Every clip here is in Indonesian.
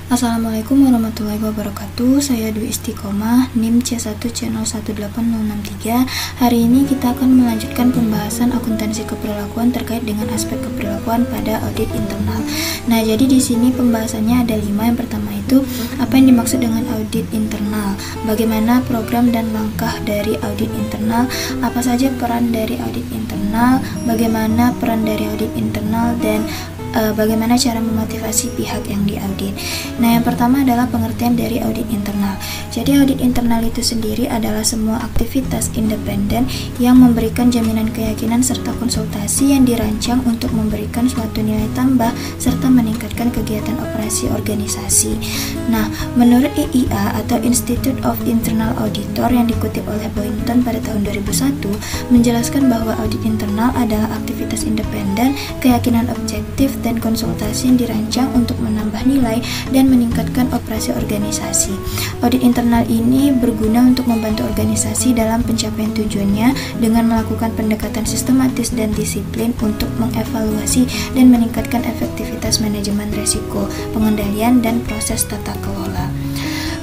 Assalamualaikum warahmatullahi wabarakatuh. Saya Dwi Istiqomah, NIM C1 channel 18063. Hari ini kita akan melanjutkan pembahasan akuntansi keperlakuan terkait dengan aspek keperlakuan pada audit internal. Nah, jadi di sini pembahasannya ada 5. Yang pertama itu apa yang dimaksud dengan audit internal, bagaimana program dan langkah dari audit internal, apa saja peran dari audit internal, bagaimana peran dari audit internal, dan bagaimana cara memotivasi pihak yang diaudit. Nah, yang pertama adalah pengertian dari audit internal. Jadi audit internal itu sendiri adalah semua aktivitas independen yang memberikan jaminan keyakinan serta konsultasi yang dirancang untuk memberikan suatu nilai tambah serta meningkatkan kegiatan operasi organisasi. Nah, menurut IIA atau Institute of Internal Auditor yang dikutip oleh Boynton pada tahun 2001 menjelaskan bahwa audit internal adalah aktivitas independen, keyakinan objektif, dan konsultasi yang dirancang untuk menambah nilai dan meningkatkan operasi organisasi. Audit internal ini berguna untuk membantu organisasi dalam pencapaian tujuannya dengan melakukan pendekatan sistematis dan disiplin untuk mengevaluasi dan meningkatkan efektivitas manajemen risiko, pengendalian, dan proses tata kelola.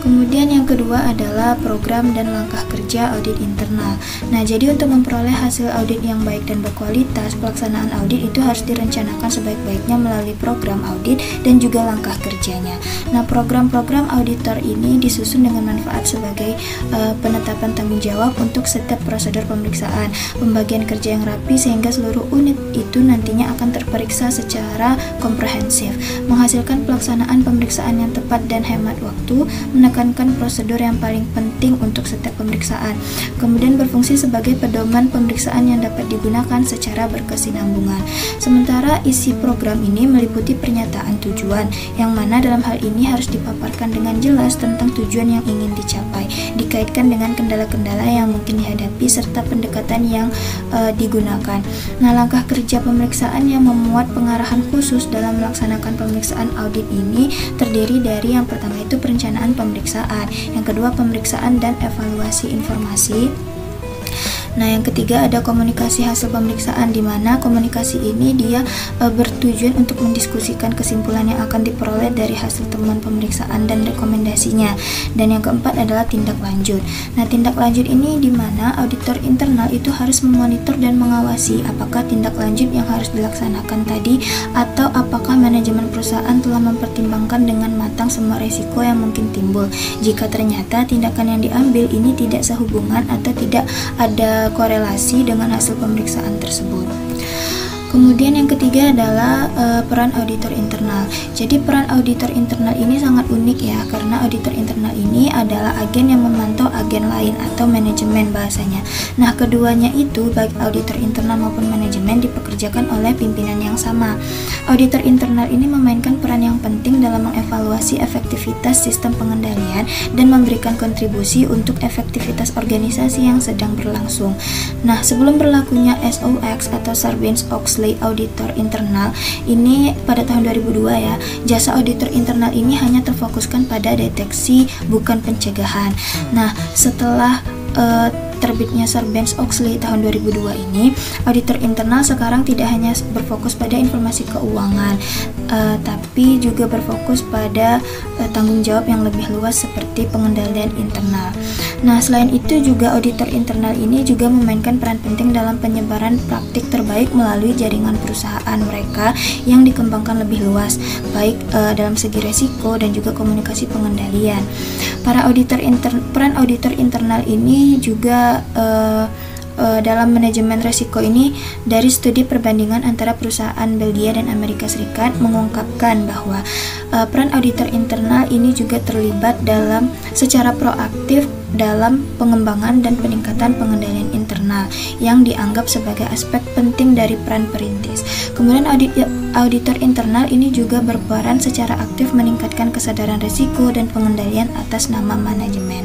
Kemudian yang kedua adalah program dan langkah kerja audit internal. Nah, jadi untuk memperoleh hasil audit yang baik dan berkualitas, pelaksanaan audit itu harus direncanakan sebaik-baiknya melalui program audit dan juga langkah kerjanya. Nah, program-program auditor ini disusun dengan manfaat sebagai penetapan tanggung jawab untuk setiap prosedur pemeriksaan, pembagian kerja yang rapi sehingga seluruh unit itu nantinya akan terperiksa secara komprehensif, menghasilkan pelaksanaan pemeriksaan yang tepat dan hemat waktu, menekankan prosedur yang paling penting untuk setiap pemeriksaan, kemudian berfungsi sebagai pedoman pemeriksaan yang dapat digunakan secara berkesinambungan. Sementara isi program ini meliputi pernyataan tujuan, yang mana dalam hal ini harus dipaparkan dengan jelas tentang tujuan yang ingin dicapai, dikaitkan dengan kendala-kendala yang mungkin dihadapi serta pendekatan yang digunakan. Nah, langkah kerja pemeriksaan yang memuat pengarahan khusus dalam melaksanakan pemeriksaan audit ini terdiri dari yang pertama itu perencanaan pemeriksaan, yang kedua pemeriksaan dan evaluasi informasi. Nah, yang ketiga ada komunikasi hasil pemeriksaan, di mana komunikasi ini dia bertujuan untuk mendiskusikan kesimpulan yang akan diperoleh dari hasil temuan pemeriksaan dan rekomendasinya. Dan yang keempat adalah tindak lanjut. Nah, tindak lanjut ini di mana auditor internal itu harus memonitor dan mengawasi apakah tindak lanjut yang harus dilaksanakan tadi atau apakah manajemen perusahaan telah mempertimbangkan dengan matang semua risiko yang mungkin timbul jika ternyata tindakan yang diambil ini tidak sehubungan atau tidak ada korelasi dengan hasil pemeriksaan tersebut. Kemudian yang ketiga adalah peran auditor internal. Jadi peran auditor internal ini sangat unik ya, karena auditor internal ini adalah agen yang memantau agen lain atau manajemen bahasanya. Nah, keduanya itu baik auditor internal maupun manajemen dipekerjakan oleh pimpinan yang sama. Auditor internal ini memainkan peran yang penting dalam mengevaluasi efektivitas sistem pengendalian dan memberikan kontribusi untuk efektivitas organisasi yang sedang berlangsung. Nah, sebelum berlakunya SOX atau Sarbanes-Oxley auditor internal ini pada tahun 2002 ya, jasa auditor internal ini hanya terfokuskan pada deteksi bukan pencegahan. Nah, setelah terbitnya Sarbanes-Oxley tahun 2002 ini, auditor internal sekarang tidak hanya berfokus pada informasi keuangan, tapi juga berfokus pada tanggung jawab yang lebih luas seperti pengendalian internal. Nah, selain itu juga auditor internal ini juga memainkan peran penting dalam penyebaran praktik terbaik melalui jaringan perusahaan mereka yang dikembangkan lebih luas, baik dalam segi resiko dan juga komunikasi pengendalian. Peran auditor internal ini juga dalam manajemen risiko ini dari studi perbandingan antara perusahaan Belgia dan Amerika Serikat mengungkapkan bahwa peran auditor internal ini juga terlibat dalam secara proaktif dalam pengembangan dan peningkatan pengendalian internal yang dianggap sebagai aspek penting dari peran perintis. Kemudian auditor internal ini juga berperan secara aktif meningkatkan kesadaran risiko dan pengendalian atas nama manajemen.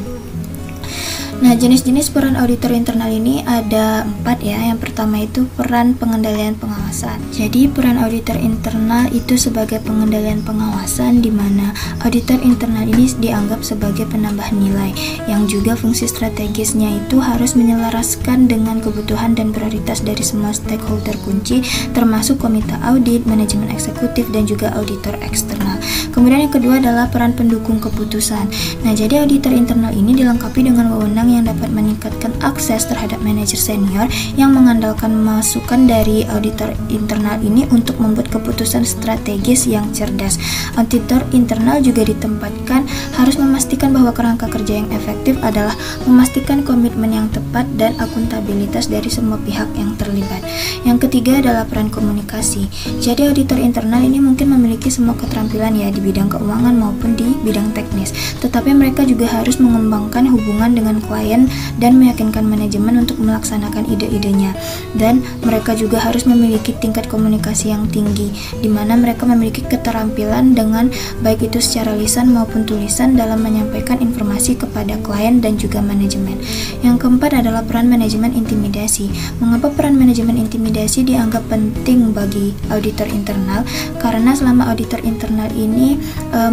Nah, jenis-jenis peran auditor internal ini ada 4 ya. Yang pertama itu peran pengendalian pengawasan. Jadi peran auditor internal itu sebagai pengendalian pengawasan, di mana auditor internal ini dianggap sebagai penambah nilai, yang juga fungsi strategisnya itu harus menyelaraskan dengan kebutuhan dan prioritas dari semua stakeholder kunci, termasuk komite audit, manajemen eksekutif, dan juga auditor eksternal. Kemudian yang kedua adalah peran pendukung keputusan. Nah, jadi auditor internal ini dilengkapi dengan wewenang yang dapat meningkatkan akses terhadap manajer senior yang mengandalkan masukan dari auditor internal ini untuk membuat keputusan strategis yang cerdas. Auditor internal juga ditempatkan harus memastikan bahwa kerangka kerja yang efektif adalah memastikan komitmen yang tepat dan akuntabilitas dari semua pihak yang terlibat. Yang ketiga adalah peran komunikasi. Jadi auditor internal ini mungkin memiliki semua keterampilan ya di bidang keuangan maupun di bidang teknis, tetapi mereka juga harus mengembangkan hubungan dengan klien dan meyakinkan manajemen untuk melaksanakan ide-idenya. Dan mereka juga harus memiliki tingkat komunikasi yang tinggi, di mana mereka memiliki keterampilan dengan baik itu secara lisan maupun tulisan dalam menyampaikan informasi kepada klien dan juga manajemen. Yang keempat adalah peran manajemen intimidasi. Mengapa peran manajemen intimidasi dianggap penting bagi auditor internal? Karena selama auditor internal ini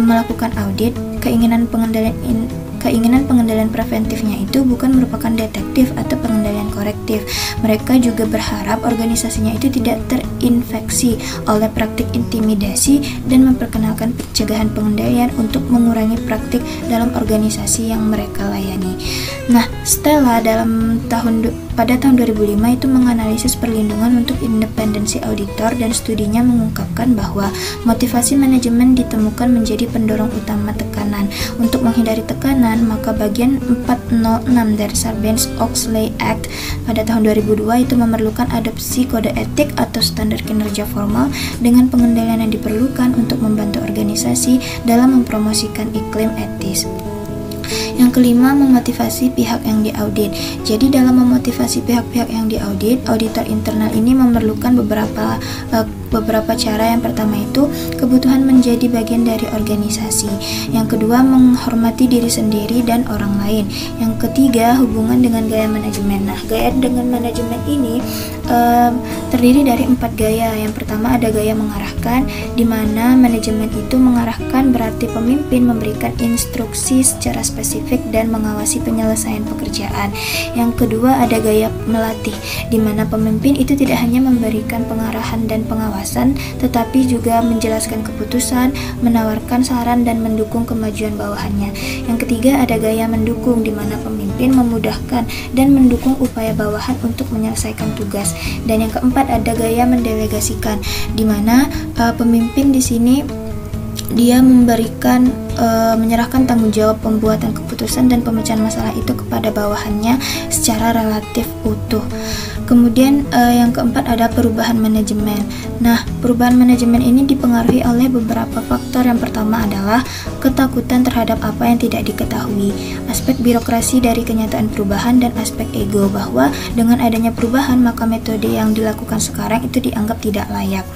melakukan audit, keinginan pengendalian preventifnya itu bukan merupakan detektif atau pengendalian korektif. Mereka juga berharap organisasinya itu tidak terinfeksi oleh praktik intimidasi dan memperkenalkan pencegahan pengendalian untuk mengurangi praktik dalam organisasi yang mereka layani. Nah, Stella pada tahun 2005 itu menganalisis perlindungan untuk independensi auditor, dan studinya mengungkapkan bahwa motivasi manajemen ditemukan menjadi pendorong utama tekanan. Untuk menghindari tekanan, maka bagian 406 dari Sarbanes-Oxley Act pada tahun 2002 itu memerlukan adopsi kode etik atau standar kinerja formal dengan pengendalian yang diperlukan untuk membantu organisasi dalam mempromosikan iklim etis. Yang kelima, memotivasi pihak yang diaudit. Jadi dalam memotivasi pihak-pihak yang diaudit, auditor internal ini memerlukan beberapa cara. Yang pertama itu kebutuhan menjadi bagian dari organisasi. Yang kedua, menghormati diri sendiri dan orang lain. Yang ketiga, hubungan dengan gaya manajemen. Nah, gaya dengan manajemen ini terdiri dari 4 gaya. Yang pertama ada gaya mengarahkan, di mana manajemen itu mengarahkan berarti pemimpin memberikan instruksi secara spesifik dan mengawasi penyelesaian pekerjaan. Yang kedua ada gaya melatih, di mana pemimpin itu tidak hanya memberikan pengarahan dan pengawasan, tetapi juga menjelaskan keputusan, menawarkan saran dan mendukung kemajuan bawahannya. Yang ketiga ada gaya mendukung, di mana pemimpin memudahkan dan mendukung upaya bawahan untuk menyelesaikan tugas. Dan yang keempat ada gaya mendelegasikan, di mana pemimpin di sini dia menyerahkan tanggung jawab pembuatan keputusan dan pemecahan masalah itu kepada bawahannya secara relatif utuh. Kemudian yang keempat ada perubahan manajemen. Nah, perubahan manajemen ini dipengaruhi oleh beberapa faktor. Yang pertama adalah ketakutan terhadap apa yang tidak diketahui, aspek birokrasi dari kenyataan perubahan, dan aspek ego bahwa dengan adanya perubahan maka metode yang dilakukan sekarang itu dianggap tidak layak.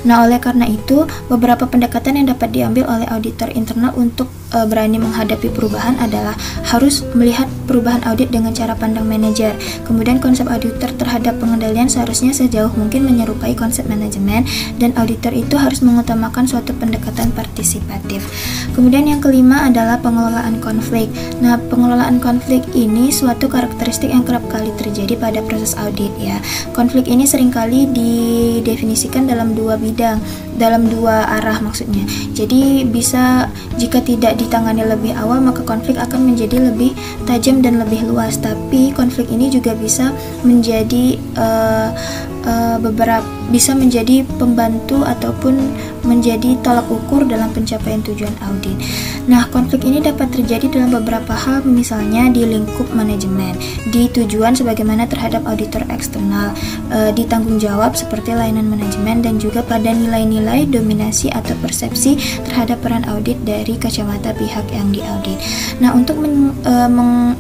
Nah, oleh karena itu beberapa pendekatan yang dapat diambil oleh auditor internal untuk berani menghadapi perubahan adalah harus melihat perubahan audit dengan cara pandang manajer. Kemudian konsep auditor terhadap pengendalian seharusnya sejauh mungkin menyerupai konsep manajemen, dan auditor itu harus mengutamakan suatu pendekatan partisipatif. Kemudian yang kelima adalah pengelolaan konflik. Nah, pengelolaan konflik ini suatu karakteristik yang kerap kali terjadi pada proses audit ya. Konflik ini seringkali didefinisikan dalam dua arah maksudnya. Jadi bisa jika tidak ditangani lebih awal maka konflik akan menjadi lebih tajam dan lebih luas. Tapi konflik ini juga bisa menjadi bisa menjadi pembantu ataupun menjadi tolak ukur dalam pencapaian tujuan audit. Nah, konflik ini dapat terjadi dalam beberapa hal, misalnya di lingkup manajemen, di tujuan sebagaimana terhadap auditor eksternal, di tanggung jawab seperti layanan manajemen, dan juga pada nilai-nilai dominasi atau persepsi terhadap peran audit dari kacamata pihak yang diaudit. Nah, untuk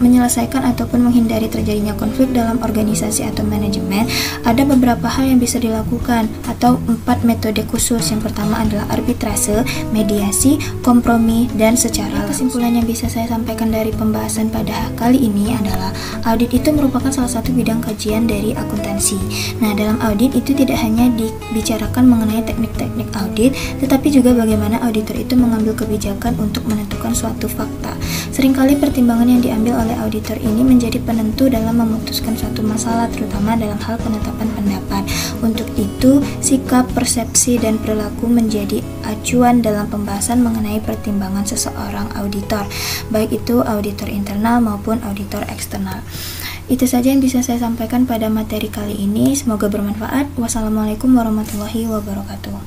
menyelesaikan ataupun menghindari terjadinya konflik dalam organisasi atau manajemen, ada beberapa beberapa hal yang bisa dilakukan atau 4 metode khusus. Yang pertama adalah arbitrase, mediasi, kompromi, dan secara kesimpulan yang bisa saya sampaikan dari pembahasan pada kali ini adalah audit itu merupakan salah satu bidang kajian dari akuntansi. Nah, dalam audit itu tidak hanya dibicarakan mengenai teknik-teknik audit, tetapi juga bagaimana auditor itu mengambil kebijakan untuk menentukan suatu fakta. Seringkali pertimbangan yang diambil oleh auditor ini menjadi penentu dalam memutuskan suatu masalah, terutama dalam hal penetapan pendapat. Untuk itu, sikap, persepsi, dan perilaku menjadi acuan dalam pembahasan mengenai pertimbangan seseorang auditor, baik itu auditor internal maupun auditor eksternal. Itu saja yang bisa saya sampaikan pada materi kali ini. Semoga bermanfaat. Wassalamualaikum warahmatullahi wabarakatuh.